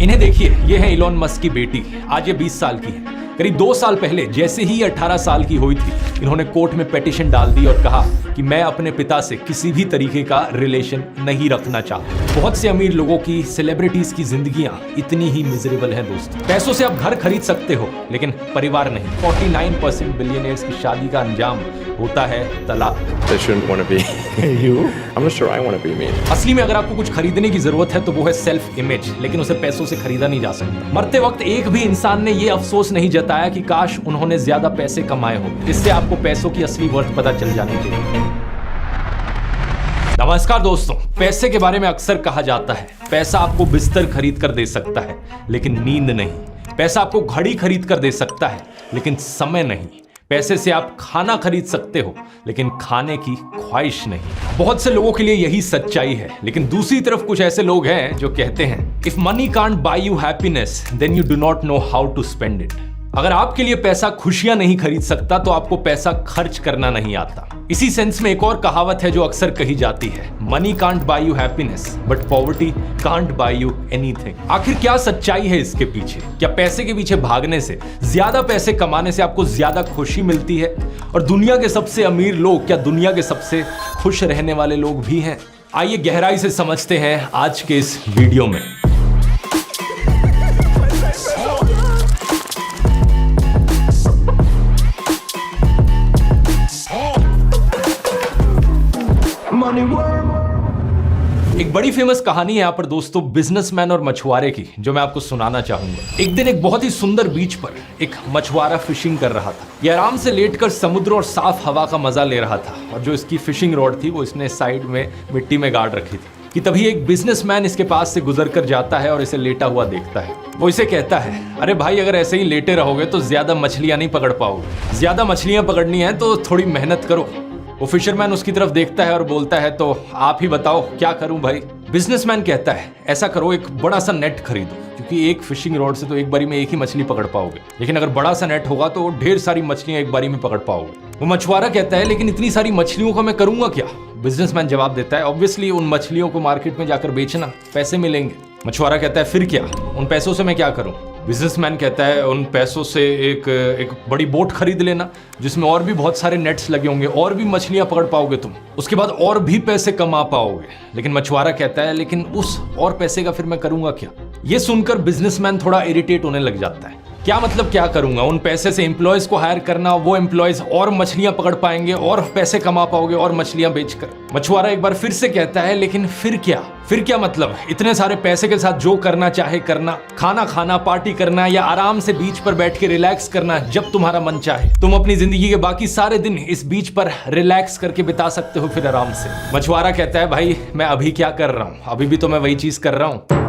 इन्हें देखिए, ये है इलॉन मस्क की बेटी। आज ये 20 साल की है। करीब 2 साल पहले जैसे ही 18 साल की हुई थी, इन्होंने कोर्ट में पिटीशन डाल दी और कहा कि मैं अपने पिता से किसी भी तरीके का रिलेशन नहीं रखना चाहता। बहुत से अमीर लोगों की, सेलिब्रिटीज की जिंदगियां इतनी ही मिजरेबल हैं दोस्तों। पैसों से आप घर खरीद सकते हो, लेकिन परिवार नहीं। 49% बिलियनियर्स की शादी का अंजाम होता है तलाक। They shouldn't want to be you. I'm not sure I want to be me. असली में अगर आपको कुछ खरीदने की जरूरत है तो वो है सेल्फ इमेज, लेकिन उसे पैसों से खरीदा नहीं जा सकता। मरते वक्त एक भी इंसान ने ये अफसोस नहीं जताया कि काश उन्होंने ज्यादा पैसे कमाए हो। इससे आपको पैसों की असली वर्थ पता चल जानी चाहिए। नमस्कार दोस्तों, पैसे के बारे में अक्सर कहा जाता है पैसा आपको बिस्तर खरीद कर दे सकता है, लेकिन नींद नहीं। पैसा आपको घड़ी खरीद कर दे सकता है, लेकिन समय नहीं। पैसे से आप खाना खरीद सकते हो, लेकिन खाने की ख्वाहिश नहीं। बहुत से लोगों के लिए यही सच्चाई है, लेकिन दूसरी तरफ कुछ ऐसे लोग हैं जो कहते हैं if money can't buy you happiness then you do not know how to spend it. अगर आपके लिए पैसा खुशियां नहीं खरीद सकता तो आपको पैसा खर्च करना नहीं आता। इसी सेंस में एक और कहावत है जो अक्सर कही जाती है, money can't buy you happiness but poverty can't buy you anything. आखिर क्या सच्चाई है इसके पीछे? क्या पैसे के पीछे भागने से, ज्यादा पैसे कमाने से आपको ज्यादा खुशी मिलती है? और दुनिया के सबसे अमीर लोग क्या दुनिया के सबसे खुश रहने वाले लोग भी हैं? आइए गहराई से समझते हैं आज के इस वीडियो में। एक बड़ी फेमस कहानी है यहाँ पर दोस्तों, बिजनेसमैन और मछुआरे की, जो मैं आपको सुनाना चाहूंगा। एक दिन एक बहुत ही सुंदर बीच पर एक मछुआरा फिशिंग कर रहा था। ये आराम से लेटकर समुद्र और साफ हवा का मजा ले रहा था, और जो इसकी फिशिंग रॉड थी वो इसने साइड में मिट्टी में गाड़ रखी थी कि तभी एक बिजनेसमैन इसके पास से गुजर कर जाता है और इसे लेटा हुआ देखता है। वो इसे कहता है, अरे भाई, अगर ऐसे ही लेटे रहोगे तो ज्यादा मछलियां नहीं पकड़ पाओगे। ज्यादा मछलियां पकड़नी है तो थोड़ी मेहनत करो। वो फिशरमैन उसकी तरफ देखता है और बोलता है, तो आप ही बताओ क्या करूं भाई? बिजनेसमैन कहता है, ऐसा करो, एक बड़ा सा नेट खरीदो, क्योंकि एक फिशिंग रॉड से तो एक बारी में एक ही मछली पकड़ पाओगे, लेकिन अगर बड़ा सा नेट होगा तो ढेर सारी मछलियां एक बारी में पकड़ पाओगे। वो मछुआरा कहता है, लेकिन इतनी सारी मछलियों का मैं करूंगा क्या? बिजनेसमैन जवाब देता है, ऑब्वियसली उन मछलियों को मार्केट में जाकर बेचना, पैसे मिलेंगे। मछुआरा कहता है, फिर क्या? उन पैसों से मैं क्या करूं? बिजनेसमैन कहता है, उन पैसों से एक बड़ी बोट खरीद लेना, जिसमें और भी बहुत सारे नेट्स लगे होंगे, और भी मछलियां पकड़ पाओगे तुम, उसके बाद और भी पैसे कमा पाओगे। लेकिन मछुआरा कहता है, लेकिन उस और पैसे का फिर मैं करूंगा क्या? ये सुनकर बिजनेसमैन थोड़ा इरिटेट होने लग जाता है। क्या मतलब क्या करूंगा? उन पैसे से एम्प्लॉयज को हायर करना, वो एम्प्लॉयज और मछलियां पकड़ पाएंगे, और पैसे कमा पाओगे और मछलियां बेचकर। मछुआरा एक बार फिर से कहता है, लेकिन फिर क्या? फिर क्या मतलब? इतने सारे पैसे के साथ जो करना चाहे करना, खाना खाना, पार्टी करना, या आराम से बीच पर बैठ के रिलैक्स करना जब तुम्हारा मन चाहे। तुम अपनी जिंदगी के बाकी सारे दिन इस बीच पर रिलैक्स करके बिता सकते हो फिर आराम से। मछुआरा कहता है, भाई मैं अभी क्या कर रहा हूं? अभी भी तो मैं वही चीज कर रहा हूं।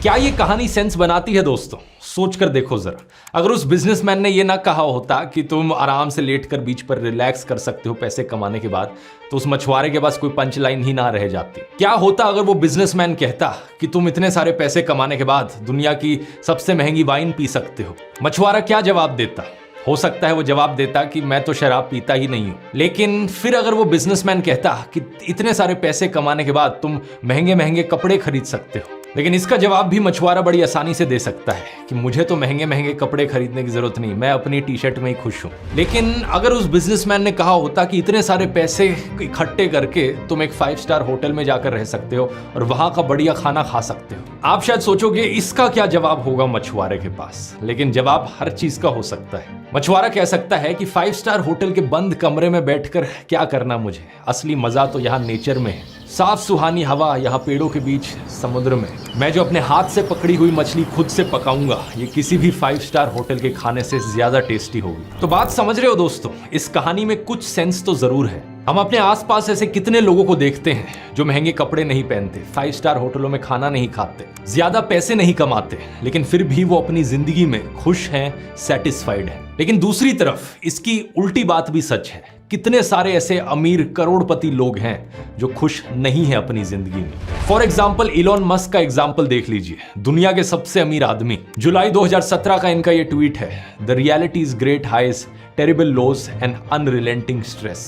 क्या ये कहानी सेंस बनाती है दोस्तों? सोच कर देखो जरा। अगर उस बिजनेसमैन ने ये ना कहा होता कि तुम आराम से लेटकर बीच पर रिलैक्स कर सकते हो पैसे कमाने के बाद, तो उस मछुआरे के पास कोई पंच लाइन ही ना रह जाती। क्या होता अगर वो बिजनेसमैन कहता कि तुम इतने सारे पैसे कमाने के बाद दुनिया की सबसे महंगी वाइन पी सकते हो? मछुआरा क्या जवाब देता? हो सकता है वो जवाब देता कि मैं तो शराब पीता ही नहीं हूं। लेकिन फिर अगर वो बिजनेसमैन कहता कि इतने सारे पैसे कमाने के बाद तुम महंगे महंगे कपड़े खरीद सकते हो, लेकिन इसका जवाब भी मछुआरा बड़ी आसानी से दे सकता है कि मुझे तो महंगे महंगे कपड़े खरीदने की जरूरत नहीं, मैं अपनी टी शर्ट में ही खुश हूं। लेकिन अगर उस बिजनेसमैन ने कहा होता कि इतने सारे पैसे इकट्ठे करके तुम एक 5 स्टार होटल में जाकर रह सकते हो और वहां का बढ़िया खाना खा सकते हो, आप शायद सोचोगे इसका क्या जवाब होगा मछुआरे के पास। लेकिन जवाब हर चीज का हो सकता है। मछुआरा कह सकता है कि 5 स्टार होटल के बंद कमरे में बैठकर क्या करना मुझे, असली मजा तो यहाँ नेचर में है। साफ सुहानी हवा यहाँ पेड़ों के बीच समुद्र में, मैं जो अपने हाथ से पकड़ी हुई मछली खुद से पकाऊंगा, ये किसी भी 5 स्टार होटल के खाने से ज्यादा टेस्टी होगी। तो बात समझ रहे हो दोस्तों? इस कहानी में कुछ सेंस तो जरूर है। हम अपने आसपास ऐसे कितने लोगों को देखते हैं जो महंगे कपड़े नहीं पहनते, 5 स्टार होटलों में खाना नहीं खाते, ज्यादा पैसे नहीं कमाते, लेकिन फिर भी वो अपनी जिंदगी में खुश हैं, सेटिस्फाइड हैं। लेकिन दूसरी तरफ इसकी उल्टी बात भी सच है। कितने सारे ऐसे अमीर करोड़पति लोग हैं जो खुश नहीं है अपनी जिंदगी में। फॉर एग्जाम्पल इलॉन मस्क का एग्जाम्पल देख लीजिए, दुनिया के सबसे अमीर आदमी। जुलाई 2017 का इनका ये ट्वीट है, the reality is great highs, terrible lows and unrelenting stress.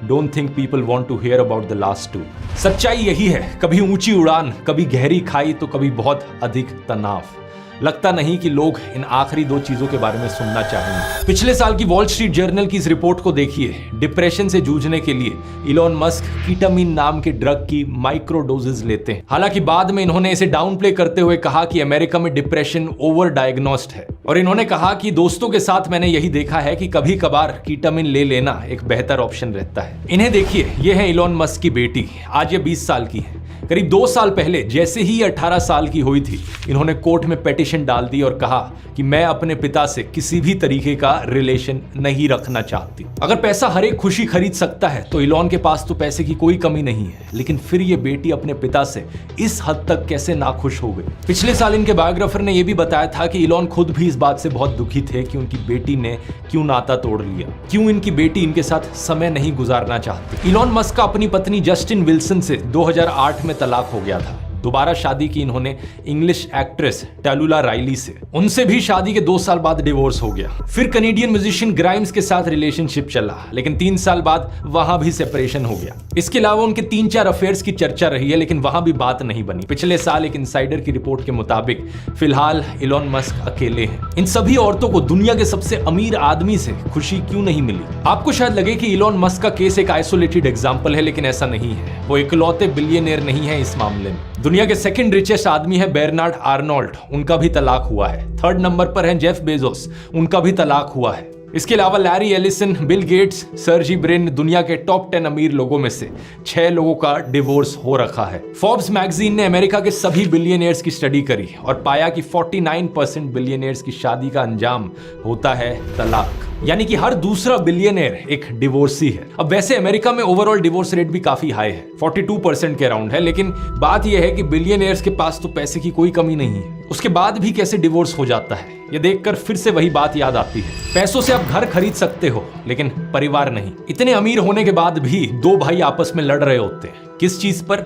Don't think people want to hear about the last two. सच्चाई यही है, कभी ऊंची उड़ान, कभी गहरी खाई तो कभी बहुत अधिक तनाव। लगता नहीं कि लोग इन आखिरी दो चीजों के बारे में सुनना चाहेंगे। पिछले साल की वॉल स्ट्रीट जर्नल की इस रिपोर्ट को देखिए। डिप्रेशन से जूझने के लिए इलॉन मस्क कीटामिन नाम के ड्रग की माइक्रो डोजेज लेते हैं। हालांकि बाद में इन्होंने इसे डाउन प्ले करते हुए कहा कि अमेरिका में डिप्रेशन ओवर डायग्नोस्ड है, और इन्होंने कहा कि दोस्तों के साथ मैंने यही देखा है कि कभी कभार कीटामिन ले लेना एक बेहतर ऑप्शन रहता है। इन्हें देखिए, ये है इलॉन मस्क की बेटी, आज ये 20 साल की है। करीब 2 साल पहले जैसे ही 18 साल की हुई थी, इन्होंने कोर्ट में पिटीशन डाल दी और कहा कि मैं अपने पिता से किसी भी तरीके का रिलेशन नहीं रखना चाहती। अगर पैसा हर एक खुशी खरीद सकता है तो इलॉन के पास तो पैसे की कोई कमी नहीं है, लेकिन फिर ये बेटी अपने पिता से इस हद तक कैसे नाखुश हो गई। पिछले साल इनके बायोग्राफर ने यह भी बताया था कि इलॉन खुद भी इस बात से बहुत दुखी थे कि उनकी बेटी ने क्यों नाता तोड़ लिया, क्यों इनकी बेटी इनके साथ समय नहीं गुजारना चाहती। इलॉन मस्क का अपनी पत्नी जस्टिन विल्सन से 2008 में तलाक हो गया था। दोबारा शादी की इन्होंने इंग्लिश एक्ट्रेस टैलुला राइली से। उनसे भी शादी के 2 साल बाद डिवोर्स हो गया। फिर कनेडियन म्यूजिशियन ग्राइम्स के साथ रिलेशनशिप चला, लेकिन 3 साल बाद वहां भी सेपरेशन हो गया। इसके अलावा उनके 3-4 अफेयर्स की चर्चा रही है, लेकिन वहां भी बात नहीं बनी। पिछले साल एक इनसाइडर की रिपोर्ट के मुताबिक फिलहाल इलॉन मस्क अकेले हैं। इन सभी औरतों को दुनिया के सबसे अमीर आदमी से खुशी क्यों नहीं मिली? आपको शायद लगे कि इलॉन मस्क का केस एक आइसोलेटेड एग्जाम्पल है, लेकिन ऐसा नहीं है। वो इकलौते बिलियनियर नहीं है इस मामले में। दुनिया के सेकंड रिचेस्ट आदमी है बेर्नार्ड आर्नोल्ड, उनका भी तलाक हुआ है। 3rd नंबर पर है जेफ बेजोस, उनका भी तलाक हुआ है। इसके अलावा Larry Ellison, Bill Gates, Sergey Brin, दुनिया के टॉप 10 अमीर लोगों में से 6 लोगों का डिवोर्स हो रखा है। फोर्ब्स मैगजीन ने अमेरिका के सभी बिलियनियर्स की स्टडी करी और पाया कि 49% बिलियनियर्स की शादी का अंजाम होता है तलाक, यानी कि हर दूसरा बिलियनियर एक डिवोर्सी है। अब वैसे अमेरिका में ओवरऑल डिवोर्स रेट भी काफी हाई है, 42% के अराउंड है, लेकिन बात यह है कि बिलियनियर्स के पास तो पैसे की कोई कमी नहीं है, उसके बाद भी कैसे डिवोर्स हो जाता है, ये देखकर फिर से वही बात याद आती है। पैसों से आप घर खरीद सकते हो, लेकिन परिवार नहीं। इतने अमीर होने के बाद भी 2 भाई आपस में लड़ रहे होते हैं। किस चीज पर?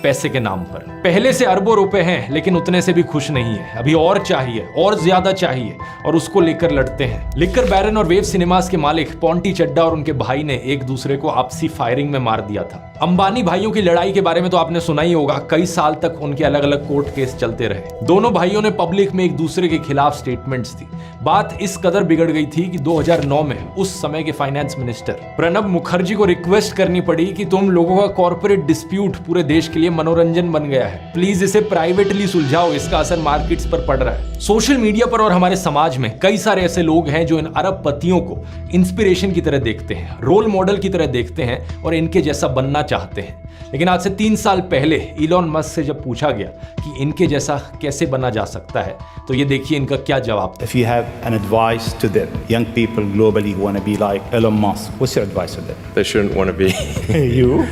पैसे के नाम पर। पहले से अरबों रुपए हैं, लेकिन उतने से भी खुश नहीं है, अभी और चाहिए, और ज्यादा चाहिए, और उसको लेकर लड़ते हैं। लिकर बैरन और वेव सिनेमास के मालिक पोंटी चड्डा और उनके भाई ने एक दूसरे को आपसी फायरिंग में मार दिया था। अंबानी भाइयों की लड़ाई के बारे में तो आपने सुना ही होगा, कई साल तक उनके अलग अलग कोर्ट केस चलते रहे। दोनों भाइयों ने पब्लिक में एक दूसरे के खिलाफ स्टेटमेंट्स दी। बात इस कदर बिगड़ गई थी कि 2009 में उस समय के फाइनेंस मिनिस्टर प्रणब मुखर्जी को रिक्वेस्ट करनी पड़ी कि तुम लोगों का कॉर्पोरेट डिस्प्यूट पूरे देश के लिए मनोरंजन बन गया है, प्लीज इसे प्राइवेटली सुलझाओ, इसका असर मार्केट्स पर पड़ रहा है। सोशल मीडिया पर और हमारे समाज में कई सारे ऐसे लोग हैं जो इन अरबपतियों को इंस्पिरेशन की तरह देखते हैं, रोल मॉडल की तरह देखते हैं और इनके जैसा बनना चाहते हैं। लेकिन आज से 3 साल पहले इलॉन मस्क से जब पूछा गया कि इनके जैसा कैसे बना जा सकता है, तो ये देखिए इनका क्या जवाब था। If you have an advice to them, young people globally who want to be like Elon Musk, what's your advice to them? They shouldn't want to be You?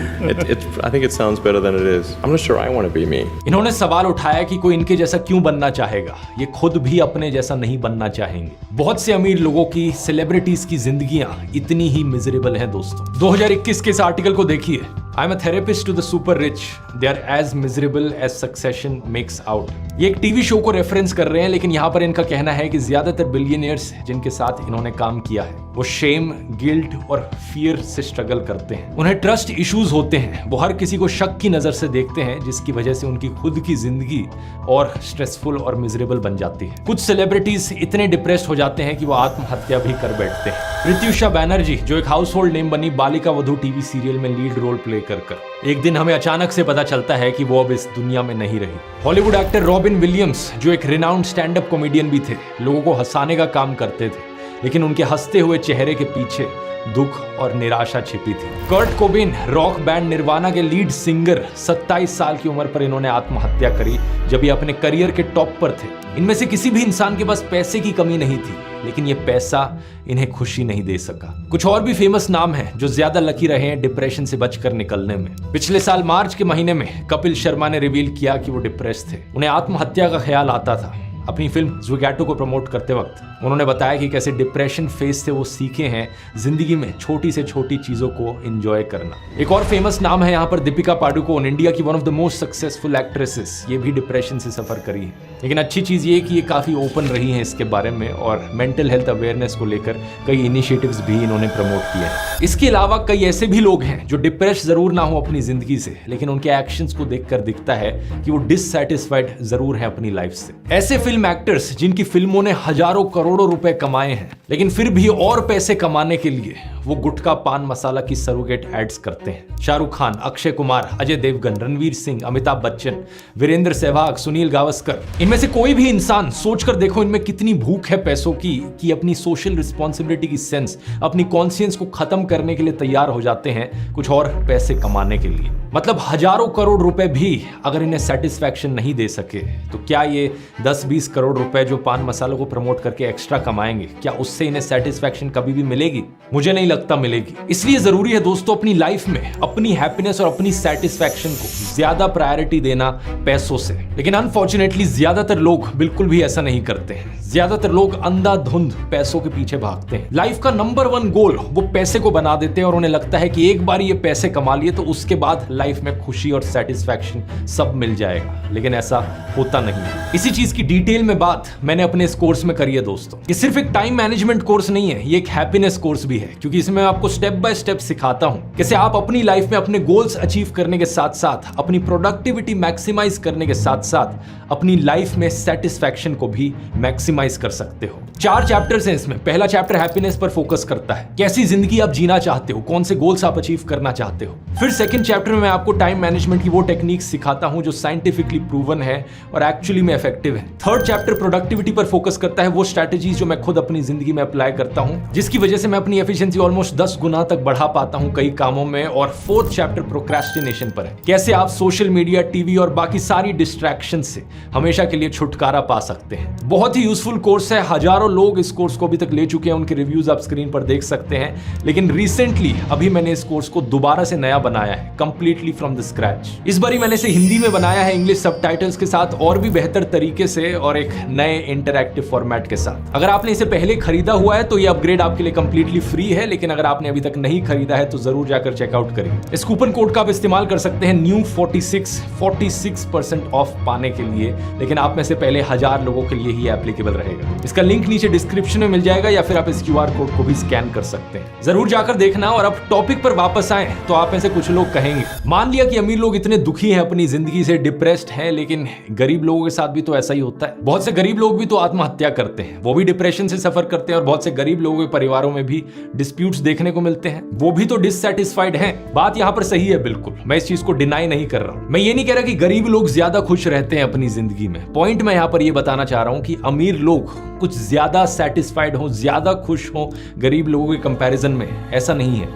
I think it sounds better than it is. I'm not sure I want to be me. इन्होंने सवाल उठाया कि कोई इनके जैसा क्यों बनना चाहेगा, ये खुद भी अपने जैसा नहीं बनना चाहेंगे। बहुत से अमीर लोगों की, सेलिब्रिटीज की जिंदगियां इतनी ही मिजरेबल हैं दोस्तों। 2021 के इस आर्टिकल को देखिए। I am a therapist to the super rich, they are as miserable as Succession makes out. ये एक टीवी शो को रेफरेंस कर रहे हैं, लेकिन यहाँ पर इनका कहना है कि ज्यादातर बिलियनियर्स जिनके साथ इन्होंने काम किया है वो शेम, गिल्ट और फियर से स्ट्रगल करते हैं। उन्हें ट्रस्ट इश्यूज होते हैं, वो हर किसी को शक की नजर से देखते हैं, जिसकी वजह से उनकी खुद की जिंदगी और स्ट्रेसफुल और मिजरेबल बन जाती है। कुछ सेलिब्रिटीज इतने डिप्रेस्ड हो जाते हैं कि वो आत्महत्या भी कर बैठते हैं। प्रत्युषा बैनर्जी, जो एक हाउस होल्ड नेम बनी बालिका वधू टीवी सीरियल में लीड रोल प्ले कर एक दिन हमें अचानक से पता चलता है कि वो अब इस दुनिया में नहीं रही। हॉलीवुड एक्टर रॉबिन विलियम्स, जो एक रिनाउंड स्टैंड अप कॉमेडियन भी थे, लोगों को हंसाने का काम करते थे, लेकिन उनके हंसते हुए चेहरे के पीछे दुख और निराशा छिपी थी। Kurt Cobain, rock band nirvana के लीड सिंगर, 27 साल की उम्र पर इन्होंने आत्महत्या करी जब ये अपने करियर के टॉप पर थे। इनमें से किसी भी इंसान के पास पैसे की कमी नहीं थी, लेकिन ये पैसा इन्हें खुशी नहीं दे सका। कुछ और भी फेमस नाम हैं जो ज्यादा लकी रहे हैं डिप्रेशन से बचकर निकलने में। पिछले साल मार्च के महीने में कपिल शर्मा ने रिवील किया कि वो डिप्रेस थे, उन्हें आत्महत्या का ख्याल आता था। अपनी फिल्म ज़ुगैटो को प्रमोट करते वक्त उन्होंने बताया कि कैसे डिप्रेशन फेज से वो सीखे हैं जिंदगी में छोटी से छोटी चीजों को एंजॉय करना। एक और फेमस नाम है यहाँ पर दीपिका पादुकोण, इंडिया की one of the most successful actresses. ये भी डिप्रेशन से सफर करी है, लेकिन अच्छी चीज ये कि ये काफी ओपन रही है इसके बारे में और मेंटल हेल्थ अवेयरनेस को लेकर कई इनिशिएटिव्स भी इन्होंने प्रमोट किए हैं। इसके अलावा कई ऐसे भी लोग हैं जो डिप्रेस जरूर ना हो अपनी जिंदगी से, लेकिन उनके एक्शंस को देखकर दिखता है कि वो डिससैटिस्फाइड जरूर है अपनी लाइफ से। ऐसे फिल्म एक्टर्स जिनकी फिल्मों ने हजारों करोड़ों रुपए कमाए हैं, लेकिन फिर भी और पैसे कमाने के लिए वो गुटखा पान मसाला की सरोगेट एड्स करते हैं। शाहरुख खान, अक्षय कुमार, अजय देवगन, रणवीर सिंह, अमिताभ बच्चन, वीरेंद्र सहवाग, सुनील गावस्कर, इनमें से कोई भी इंसान सोचकर देखो इनमें कितनी भूख है पैसों की कि अपनी सोशल रिस्पॉन्सिबिलिटी की सेंस, अपनी कॉन्शियंस को खत्म करने के लिए तैयार हो जाते हैं कुछ और पैसे कमाने के लिए। मतलब हजारों करोड़ रुपए भी अगर इन्हें सेटिस्फैक्शन नहीं दे सके तो क्या ये 10-20 करोड़ रुपए जो पान मसालों को प्रमोट करके एक्स्ट्रा कमाएंगे, क्या उससे इन्हें सेटिस्फैक्शन कभी भी मिलेगी? मुझे नहीं लगता मिलेगी। इसलिए जरूरी है दोस्तों अपनी लाइफ में अपनी हैप्पीनेस और अपनी सेटिस्फैक्शन को ज्यादा प्रायोरिटी देना पैसों से। लेकिन अनफॉर्चुनेटली ज्यादातर लोग बिल्कुल भी ऐसा नहीं करते हैं। ज्यादातर लोग अंधाधुंध पैसों के पीछे भागते हैं। लाइफ का नंबर 1 गोल वो पैसे को बना देते हैं और उन्हें लगता है कि एक बार ये पैसे कमा लिए तो उसके बाद लाइफ में खुशी और सेटिस्फैक्शन सब मिल जाएगा, लेकिन ऐसा होता नहीं है। इसी चीज की डिटेल में बात मैंने अपने इस कोर्स में करी है दोस्तों। ये सिर्फ एक टाइम मैनेजमेंट कोर्स नहीं है, ये एक हैप्पीनेस कोर्स भी है, क्योंकि इसमें मैं आपको स्टेप बाय स्टेप सिखाता हूं कैसे आप अपनी लाइफ में अपने गोल्स अचीव करने के साथ साथ अपनी प्रोडक्टिविटी मैक्सिमाइज करने के साथ साथ अपनी लाइफ में सेटिस्फैक्शन को भी मैक्सिमाइज कर सकते हो। 4 चैप्टर्स हैं इसमें। पहला चैप्टर हैप्पीनेस पर फोकस करता है, कैसी जिंदगी आप जीना चाहते हो, कौन से गोल्स आप अचीव करना चाहते हो। फिर सेकंड चैप्टर में मैं आपको टाइम मैनेजमेंट की वो टेक्निक्स सिखाता हूं जो साइंटिफिकली प्रूवन है और एक्चुअली में इफेक्टिव है। थर्ड चैप्टर प्रोडक्टिविटी पर फोकस करता है, वो स्ट्रेटजीज जो मैं खुद अपनी जिंदगी में अप्लाई करता हूं जिसकी वजह से मैं अपनी एफिशिएंसी ऑलमोस्ट 10 गुना तक बढ़ा पाता हूं कई कामों में। और फोर्थ चैप्टर प्रोक्रेस्टिनेशन पर है, कैसे आप सोशल मीडिया, टीवी और बाकी सारी डिस्ट्रैक्शन से हमेशा के लिए छुटकारा पा सकते हैं। बहुत ही यूजफुल कोर्स है। हजारों लोग इस कोर्स को अभी तक ले चुके हैं, उनके रिव्यूज आप स्क्रीन पर देख सकते हैं। लेकिन रिसेंटली अभी मैंने इस कोर्स को दोबारा से नया बनाया है, कंप्लीटली फ्रॉम द स्क्रैच। इस बार मैंने इसे हिंदी में बनाया है, इंग्लिश सबटाइटल्स के साथ और भी बेहतर तरीके से और एक नए इंटरैक्टिव फॉर्मेट के साथ। अगर आपने इसे पहले खरीदा हुआ है तो ये अपग्रेड आपके लिए कंप्लीटली फ्री है, लेकिन अगर आपने अभी तक नहीं खरीदा है तो जरूर जाकर चेकआउट करिए। इस कूपन कोड का आप इस्तेमाल कर सकते हैं NEW46 ऑफ पाने के लिए, लेकिन आप में से पहले 1000 लोगों के लिए ही एप्लीकेबल रहेगा। इसका लिंक नीचे डिस्क्रिप्शन में मिल जाएगा या फिर आप इस QR कोड को भी स्कैन कर सकते हैं। जरूर जाकर देखना। और अब टॉपिक पर वापस आए तो आप में से कुछ लोग कहेंगे, मान लिया कि अमीर लोग इतने दुखी हैं, अपनी जिंदगी से डिप्रेस्ड हैं, लेकिन गरीब लोगों के साथ भी तो ऐसा ही होता है। बहुत से गरीब लोग भी तो आत्महत्या करते हैं, वो भी डिप्रेशन से सफर करते हैं। और बहुत से गरीब लोगों के परिवारों में भी डिस्प्यूट्स देखने को मिलते हैं, वो भी तो डिससैटिस्फाइड हैं। बात यहां पर सही है, बिल्कुल, मैं इस चीज को डिनाई नहीं कर रहा हूं। मैं ये नहीं कह रहा कि गरीब लोग ज्यादा खुश रहते हैं अपनी जिंदगी में। पॉइंट मैं यहां पर ये बताना चाह रहा हूं कि अमीर लोग कुछ ज्यादा सेटिस्फाइड हो, ज्यादा खुश हो गरीब लोगों के कंपैरिजन में, ऐसा नहीं है।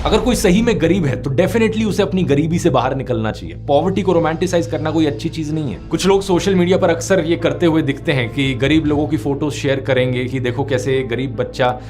अगर कोई सही में गरीब है तो डेफिनेटली उसे अपनी गरीबी से बाहर निकलना चाहिए। पॉवर्टी को रोमांटिसाइज करना कोई अच्छी चीज नहीं है। कुछ लोग सोशल मीडिया पर अक्सर ये करते हुए दिखते हैं कि गरीब लोगों की फोटोज शेयर करेंगे कि देखो कैसे गरीब बच्चा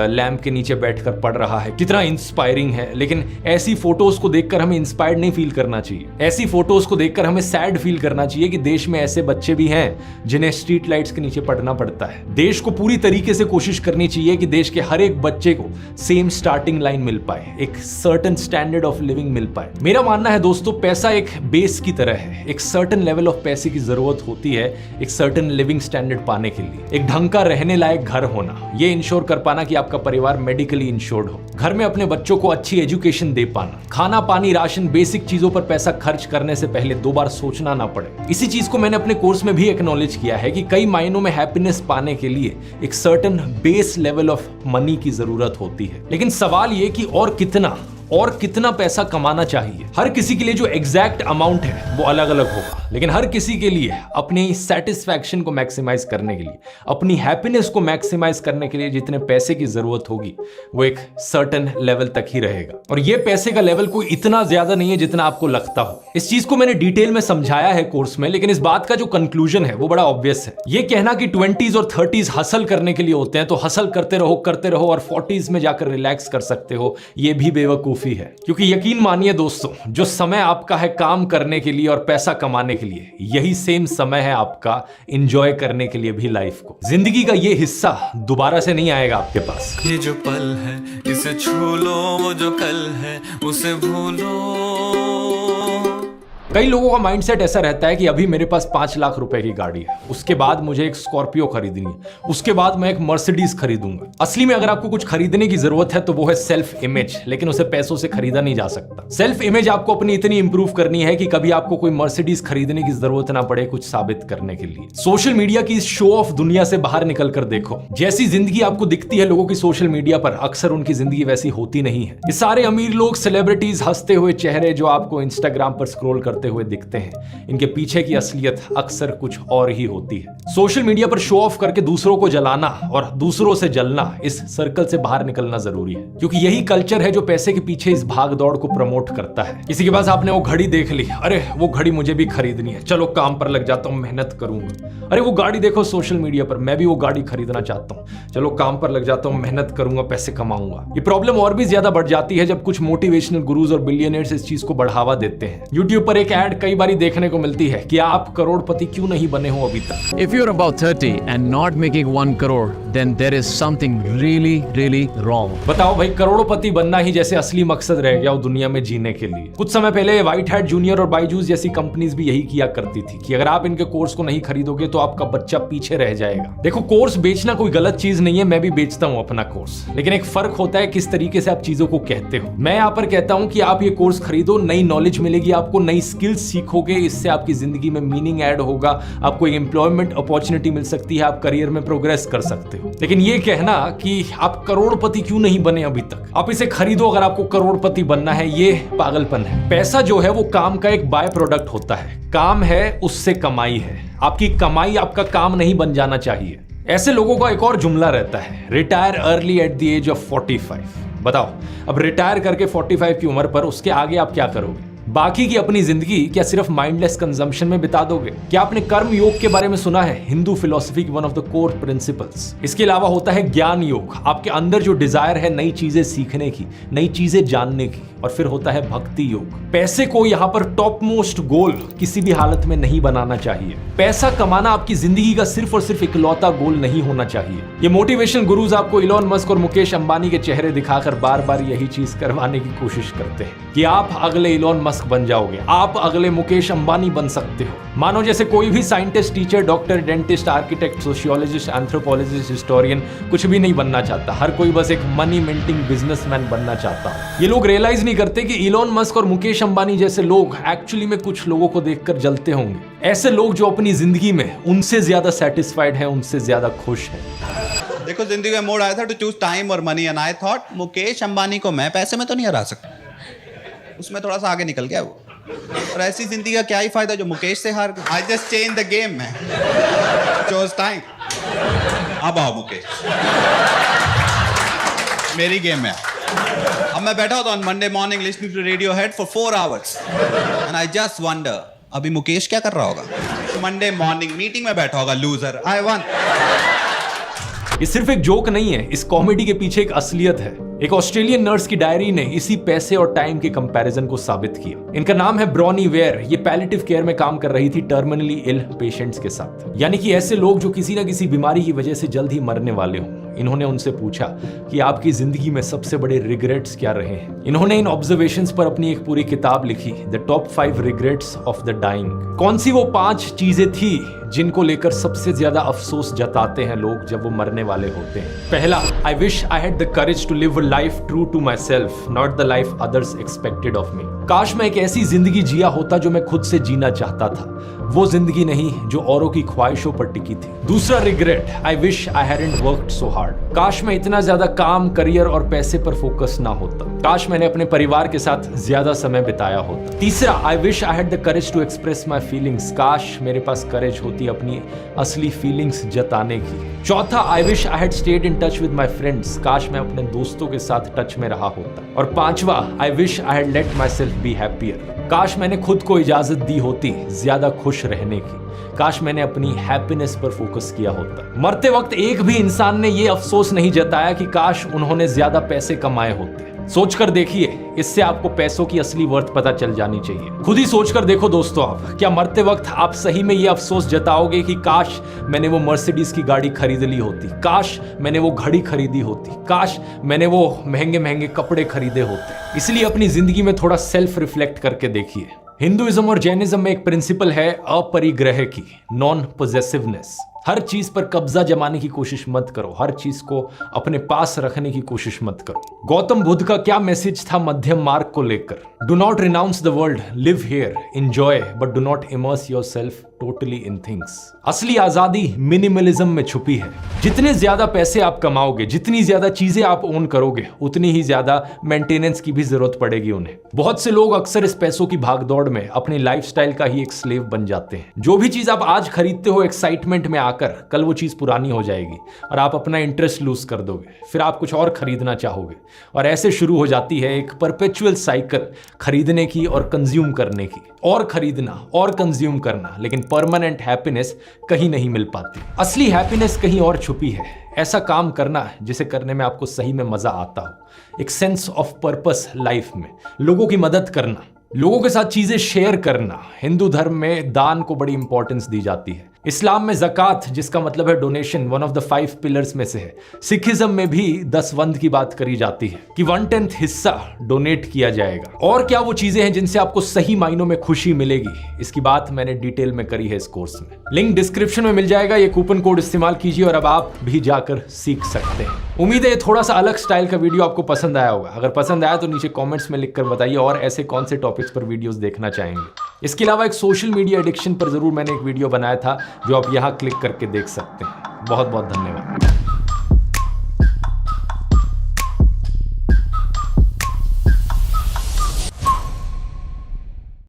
लैंप के नीचे बैठकर पढ़ रहा है, कितना इंस्पायरिंग है। लेकिन ऐसी फोटोज को देखकर हमें इंस्पायर्ड नहीं फील करना चाहिए। ऐसी फोटोज को देखकर हमें सैड फील करना चाहिए कि देश में ऐसे बच्चे भी हैं जिन्हें स्ट्रीट लाइट्स के नीचे पढ़ना पड़ता है। देश को पूरी तरीके से कोशिश करनी चाहिए कि देश के हर एक बच्चे को सेम स्टार्टिंग लाइन मिल पाए, एक सर्टेन स्टैंडर्ड ऑफ लिविंग मिल पाए। मेरा मानना है दोस्तों, पैसा एक बेस की तरह है। एक सर्टेन लेवल ऑफ पैसे की जरूरत होती है एक सर्टेन लिविंग स्टैंडर्ड पाने के लिए। एक ढंग का रहने लायक घर होना, ये इंश्योर कर पाना कि आपका परिवार मेडिकली इंश्योर्ड हो, घर में अपने बच्चों को अच्छी एजुकेशन दे पाना, खाना पानी राशन बेसिक चीजों पर पैसा खर्च करने से पहले 2 बार सोचना ना पड़े। इसी चीज को मैंने अपने कोर्स में भी एक्नॉलेज किया है कि कई मायनों में हैप्पीनेस पाने के लिए एक certain base level of money की जरूरत होती है। लेकिन सवाल ये कि और कितना पैसा कमाना चाहिए। हर किसी के लिए जो एग्जैक्ट अमाउंट है वो अलग अलग होगा, लेकिन हर किसी के लिए अपनी सेटिस्फैक्शन को मैक्सिमाइज करने के लिए, अपनी हैप्पीनेस को मैक्सिमाइज करने के लिए जितने पैसे की जरूरत होगी वो एक सर्टेन लेवल तक ही रहेगा। और ये पैसे का लेवल कोई इतना ज्यादा नहीं है जितना आपको लगता हो। इस चीज को मैंने डिटेल में समझाया है कोर्स में, लेकिन इस बात का जो कंक्लूजन है वो बड़ा ऑब्वियस है। ये कहना कि 20s और 30s हसल करने के लिए होते हैं तो हसल करते रहो और 40s में जाकर रिलैक्स कर सकते हो, ये भी बेवकूफ बेवकूफी है। क्योंकि यकीन मानिए दोस्तों, जो समय आपका है काम करने के लिए और पैसा कमाने के लिए, यही सेम समय है आपका एंजॉय करने के लिए भी लाइफ को। जिंदगी का ये हिस्सा दोबारा से नहीं आएगा आपके पास। ये जो पल है इसे छू लो, वो जो कल है उसे भूलो। कई लोगों का माइंडसेट ऐसा रहता है कि अभी मेरे पास 5 लाख रुपए की गाड़ी है, उसके बाद मुझे एक स्कॉर्पियो खरीदनी है, उसके बाद मैं एक मर्सिडीज खरीदूंगा। असली में अगर आपको कुछ खरीदने की जरूरत है तो वो है सेल्फ इमेज, लेकिन उसे पैसों से खरीदा नहीं जा सकता। सेल्फ इमेज आपको अपनी इतनी इंप्रूव करनी है कि कभी आपको कोई मर्सिडीज खरीदने की जरूरत ना पड़े कुछ साबित करने के लिए। सोशल मीडिया की इस शो ऑफ दुनिया से बाहर निकल कर देखो, जैसी जिंदगी आपको दिखती है लोगों की सोशल मीडिया पर, अक्सर उनकी जिंदगी वैसी होती नहीं है। ये सारे अमीर लोग, सेलिब्रिटीज, हंसते हुए चेहरे जो आपको इंस्टाग्राम पर स्क्रॉल करते हुए दिखते हैं, इनके पीछे की असलियत अक्सर कुछ और ही होती है। सोशल मीडिया पर शो ऑफ करके दूसरों को जलाना और दूसरों से जलना, इस सर्कल से बाहर निकलना जरूरी है। क्योंकि यही कल्चर है जो पैसे के पीछे इस भाग दौड़ को प्रमोट करता है। किसी के पास आपने वो घड़ी देख ली, अरे वो घड़ी मुझे भी खरीदनी है, चलो काम पर लग जाता हूं, मेहनत करूंगा। अरे वो गाड़ी देखो सोशल मीडिया पर, मैं भी वो गाड़ी खरीदना चाहता हूं, चलो काम पर लग जाता हूं, मेहनत करूंगा, पैसे कमाऊंगा। ये प्रॉब्लम और भी ज्यादा बढ़ जाती है जब कुछ मोटिवेशनल गुरुज और बिलियनियर्स इस चीज को बढ़ावा देते हैं। यूट्यूब पर एक ऐड कई बार देखने को मिलती है कि आप करोड़पति क्यों नहीं बने हो अभी तक। If you're about 30 and not making 1 crore, then there is something really wrong. बताओ भाई, करोड़पति बनना ही जैसे असली मकसद रह गया वो दुनिया में जीने के लिए। कुछ समय पहले व्हाइट हैट जूनियर और बायजूस जैसी कंपनीज भी यही किया करती थी कि अगर आप इनके कोर्स को नहीं खरीदोगे तो आपका बच्चा पीछे रह जाएगा। देखो, कोर्स बेचना कोई गलत चीज नहीं है, मैं भी बेचता हूं अपना कोर्स, लेकिन एक फर्क होता है किस तरीके से आप चीजों को कहते हो। मैं यहाँ पर कहता हूं कि आप ये कोर्स खरीदो, नई नॉलेज मिलेगी आपको, नई स्किल्स सीखोगे, इससे आपकी जिंदगी में मीनिंग ऐड होगा, आपको एक एम्प्लॉयमेंट अपॉर्चुनिटी मिल सकती है, आप करियर में प्रोग्रेस कर सकते हो। लेकिन ये कहना कि आप करोड़पति क्यों नहीं बने अभी तक, आप इसे खरीदो अगर आपको करोड़पति बनना है, ये पागलपन है। पैसा जो है वो काम का एक बाय प्रोडक्ट होता है, काम है उससे कमाई है, आपकी कमाई आपका काम नहीं बन जाना चाहिए। ऐसे लोगों का एक और जुमला रहता है, retire early at the age of 45। बताओ, अब रिटायर करके 45 की उम्र पर उसके आगे आप क्या करोगे? बाकी की अपनी जिंदगी क्या सिर्फ माइंडलेस कंजम्पशन में बिता दोगे? क्या आपने कर्म योग के बारे में सुना है? हिंदू फिलॉसफी की one of the core principles. इसके अलावा होता है ज्ञान योग, आपके अंदर जो डिजायर है नई चीजें सीखने की, नई चीजें जानने की। और फिर होता है भक्ति योग। पैसे को यहाँ पर टॉप मोस्ट गोल किसी भी हालत में नहीं बनाना चाहिए। पैसा कमाना आपकी जिंदगी का सिर्फ और सिर्फ इकलौता गोल नहीं होना चाहिए। ये मोटिवेशनल गुरुज आपको इलॉन मस्क और मुकेश अंबानी के चेहरे दिखाकर बार बार यही चीज करवाने की कोशिश करते हैं कि आप अगले इलॉन मस्क बन जाओगे, आप अगले मुकेश अंबानी बन सकते हो। मानो जैसे कोई भी scientist, teacher, doctor, dentist, architect, sociologist, anthropologist, historian कुछ भी नहीं बनना चाहता। हर कोई बस एक मनी मिंटिंग बिजनेसमैन बनना चाहता है। ये लोग रियलाइज नहीं करते कि इलॉन मस्क और मुकेश अंबानी जैसे लोग एक्चुअली में कुछ लोगों को देखकर जलते होंगे। ऐसे लोग जो अपनी जिंदगी में उनसे ज्यादा सेटिस्फाइड हैं, उनसे ज्यादा खुश हैं। देखो, जिंदगी में मोड़ आया था टू चूज टाइम और money and I thought Mukesh Ambani को मैं पैसे में तो नहीं हरा सकता, उसमें थोड़ा सा आगे निकल गया वो। और ऐसी जिंदगी का क्या ही फायदा जो मुकेश से हार गया। I just change the game man, chose time. अब आओ मुकेश, मेरी गेम में। अब मैं बैठा होता हूँ Monday morning listening to Radiohead for 4 hours and I just wonder अभी मुकेश क्या कर रहा होगा। मंडे मॉर्निंग मीटिंग में बैठा होगा, लूजर, आई वन। ये सिर्फ एक जोक नहीं है, इस कॉमेडी के पीछे एक असलियत है। एक ऑस्ट्रेलियन नर्स की डायरी ने इसी पैसे और टाइम के कंपैरिजन को साबित किया। इनका नाम है ब्रॉनी वेयर। ये पैलिएटिव केयर में काम कर रही थी टर्मिनली इल पेशेंट्स के साथ, यानी कि ऐसे लोग जो किसी ना किसी बीमारी की वजह से जल्द ही मरने वाले हों। इन्होंने उनसे पूछा कि आपकी जिंदगी में सबसे बड़े रिग्रेट्स क्या रहे हैं। इन्होंने इन ऑब्जर्वेशंस पर अपनी एक पूरी किताब लिखी, the top 5 regrets of the dying. कौन सी वो 5 चीजें थी जिनको लेकर सबसे ज्यादा अफसोस जताते हैं लोग जब वो मरने वाले होते हैं? पहला, I wish I had the courage to live a life true to myself, not the life others expected of me. काश मैं एक ऐसी जिंदगी जिया होता जो मैं खुद से जीना चाहता था, वो जिंदगी नहीं जो औरों की ख्वाहिशों पर टिकी थी। दूसरा regret, I wish I hadn't worked so hard. काश मैं इतना ज्यादा काम, करियर और पैसे पर फोकस ना होता। काश मैंने अपने परिवार के साथ ज्यादा समय बिताया होता। तीसरा, I wish I had the courage to express my feelings. काश मेरे पास करेज होती अपनी असली फीलिंग्स जताने की। चौथा, आई wish I had stayed in touch with my friends. काश मैं अपने दोस्तों के साथ टच में रहा होता। और पांचवा, आई wish I had let my self be happier. काश मैंने खुद को इजाजत दी होती ज्यादा खुश रहने की। काश मैंने अपनी हैप्पीनेस पर फोकस किया होता। मरते वक्त एक भी इंसान ने यह अफसोस नहीं जताया कि काश उन्होंने ज्यादा पैसे कमाए होते। सोचकर देखिए, इससे आपको पैसों की असली वर्थ पता चल जानी चाहिए। खुद ही सोचकर देखो दोस्तों, आप क्या मरते वक्त आप सही में ये अफसोस जताओगे कि काश मैंने वो मर्सिडीज की गाड़ी खरीद ली होती, काश मैंने वो घड़ी खरीदी होती, काश मैंने वो महंगे महंगे कपड़े खरीदे होते। इसलिए अपनी जिंदगी में थोड़ा सेल्फ रिफ्लेक्ट करके देखिए। हिंदुइज्म और जैनिज्म में एक प्रिंसिपल है अपरिग्रह की, नॉन पोजेसिवनेस। हर चीज पर कब्जा जमाने की कोशिश मत करो, हर चीज को अपने पास रखने की कोशिश मत करो। गौतम बुद्ध का क्या मैसेज था मध्यम मार्ग को लेकर? Do not renounce the world, live here, enjoy, but do not immerse yourself totally in things. असली आजादी मिनिमलिज्म में छुपी है। जितने ज्यादा पैसे आप कमाओगे, जितनी ज्यादा चीजें आप ओन करोगे, उतनी ही ज्यादा मेंटेनेंस की भी जरूरत पड़ेगी उन्हें। बहुत से लोग अक्सर इस पैसों की भागदौड़ में अपनी लाइफस्टाइल का ही एक स्लेव बन जाते हैं। जो भी चीज आप आज खरीदते हो एक्साइटमेंट में आकर, कल वो चीज पुरानी हो जाएगी और आप अपना इंटरेस्ट लूज कर दोगे। फिर आप कुछ और खरीदना चाहोगे और ऐसे शुरू हो जाती है एक परपेचुअल साइकिल खरीदने की और कंज्यूम करने की, और खरीदना और कंज्यूम करना। लेकिन परमानेंट हैप्पीनेस कहीं नहीं मिल पाती। असली हैप्पीनेस कहीं और छुपी है। ऐसा काम करना जिसे करने में आपको सही में मजा आता हो, एक सेंस ऑफ पर्पस लाइफ में, लोगों की मदद करना, लोगों के साथ चीजें शेयर करना। हिंदू धर्म में दान को बड़ी इंपॉर्टेंस दी जाती है। इस्लाम में ज़कात, जिसका मतलब है donation, one of the 5 pillars में से है। सिखिज्म में भी 10 की बात करी जाती है कि 1/10 हिस्सा डोनेट किया जाएगा। और क्या वो चीजें हैं जिनसे आपको सही मायनों में खुशी मिलेगी, इसकी बात मैंने डिटेल में करी है इस कोर्स में। लिंक डिस्क्रिप्शन में मिल जाएगा। ये कूपन कोड इस्तेमाल कीजिए और अब आप भी जाकर सीख सकते हैं। उम्मीद है थोड़ा सा अलग स्टाइल का वीडियो आपको पसंद आया होगा। अगर पसंद आया तो नीचे कॉमेंट्स में लिखकर बताइए और ऐसे कौन से टॉपिक्स पर वीडियोस देखना चाहेंगे। इसके अलावा एक सोशल मीडिया एडिक्शन पर जरूर मैंने एक वीडियो बनाया था जो आप यहाँ क्लिक करके देख सकते हैं। बहुत बहुत धन्यवाद।